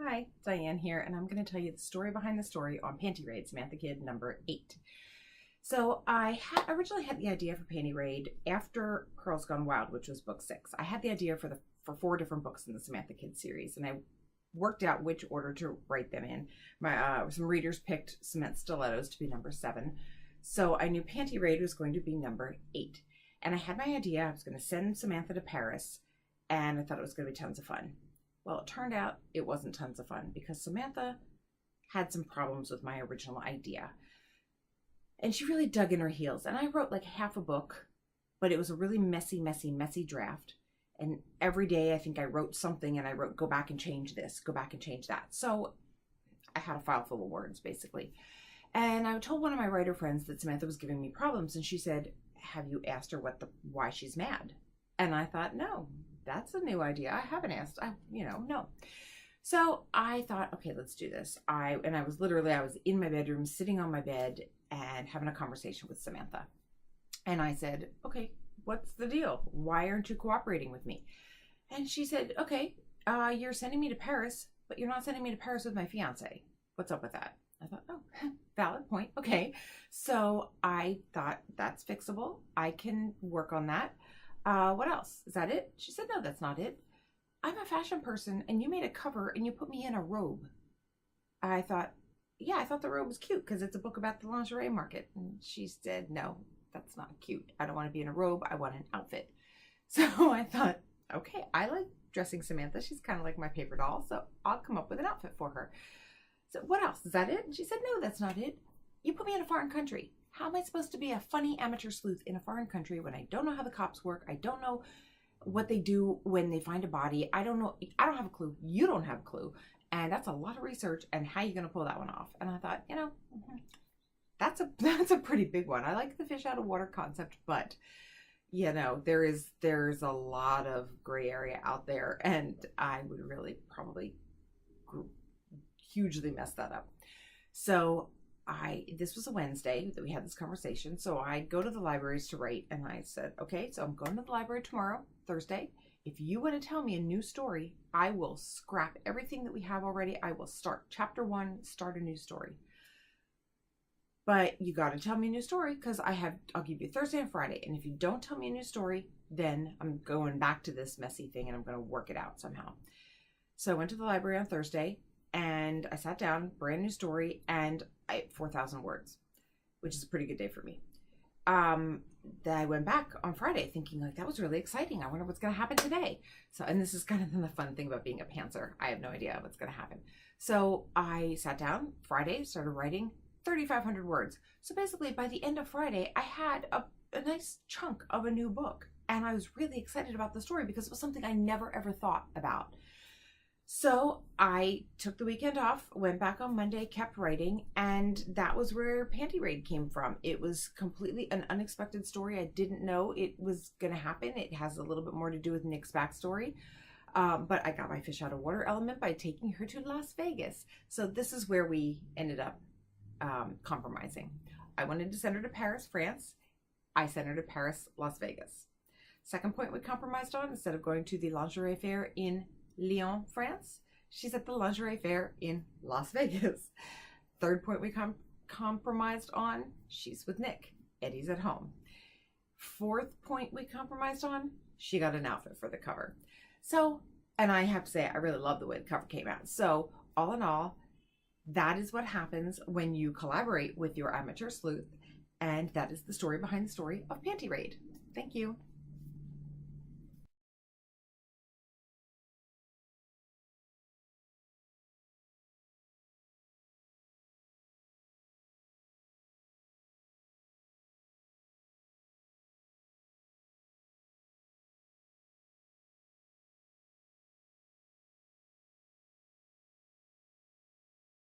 Hi, Diane here, and I'm going to tell you the story behind the story on Panty Raid, Samantha Kidd number 8. So I originally had the idea for Panty Raid after Pearls Gone Wild, which was book 6. I had the idea for 4 different books in the Samantha Kidd series, and I worked out which order to write them in. Some readers picked Cement Stilettos to be number 7, so I knew Panty Raid was going to be number 8. And I had my idea. I was going to send Samantha to Paris, and I thought it was going to be tons of fun. Well, it turned out it wasn't tons of fun because Samantha had some problems with my original idea. And she really dug in her heels. And I wrote like half a book, but it was a really messy draft. And every day I think I wrote something and I wrote, go back and change this, go back and change that. So I had a file full of words basically. And I told one of my writer friends that Samantha was giving me problems. And she said, have you asked her why she's mad? And I thought, no. That's a new idea. I haven't asked. No. So I thought, okay, let's do this. I was in my bedroom, sitting on my bed and having a conversation with Samantha. And I said, okay, what's the deal? Why aren't you cooperating with me? And she said, okay, you're sending me to Paris, but you're not sending me to Paris with my fiance. What's up with that? I thought, oh, valid point. Okay. So I thought that's fixable. I can work on that. What else? Is that it? She said, no, that's not it. I'm a fashion person and you made a cover and you put me in a robe. I thought, yeah, I thought the robe was cute because it's a book about the lingerie market. And she said, no, that's not cute. I don't want to be in a robe. I want an outfit. So I thought, okay, I like dressing Samantha. She's kind of like my paper doll. So I'll come up with an outfit for her. So what else? Is that it? And she said, no, that's not it. You put me in a foreign country. How am I supposed to be a funny amateur sleuth in a foreign country when I don't know how the cops work? I don't know what they do when they find a body. I don't know. I don't have a clue. You don't have a clue. And that's a lot of research. And how are you going to pull that one off? And I thought, that's a pretty big one. I like the fish out of water concept, but there's a lot of gray area out there. And I would really probably hugely mess that up. So this was a Wednesday that we had this conversation. So I go to the libraries to write and I said, okay, so I'm going to the library tomorrow, Thursday. If you want to tell me a new story, I will scrap everything that we have already. I will start chapter 1, start a new story. But you got to tell me a new story because I'll give you Thursday and Friday. And if you don't tell me a new story, then I'm going back to this messy thing and I'm going to work it out somehow. So I went to the library on Thursday and I sat down, brand new story, and 4,000 words, which is a pretty good day for me. Then I went back on Friday thinking like, that was really exciting. I wonder what's going to happen today. So, and this is kind of the fun thing about being a pantser. I have no idea what's going to happen. So I sat down Friday, started writing 3,500 words. So basically by the end of Friday, I had a nice chunk of a new book. And I was really excited about the story because it was something I never ever thought about. So I took the weekend off, went back on Monday, kept writing, and that was where Panty Raid came from. It was completely an unexpected story. I didn't know it was going to happen. It has a little bit more to do with Nick's backstory. But I got my fish out of water element by taking her to Las Vegas. So this is where we ended up compromising. I wanted to send her to Paris, France. I sent her to Paris, Las Vegas. Second point we compromised on, instead of going to the lingerie fair in Lyon, France, she's at the lingerie fair in Las Vegas. Third point we compromised on, she's with Nick. Eddie's at home. Fourth point we compromised on, she got an outfit for the cover. So, and I have to say, I really love the way the cover came out. So, all in all, that is what happens when you collaborate with your amateur sleuth. And that is the story behind the story of Panty Raid. Thank you.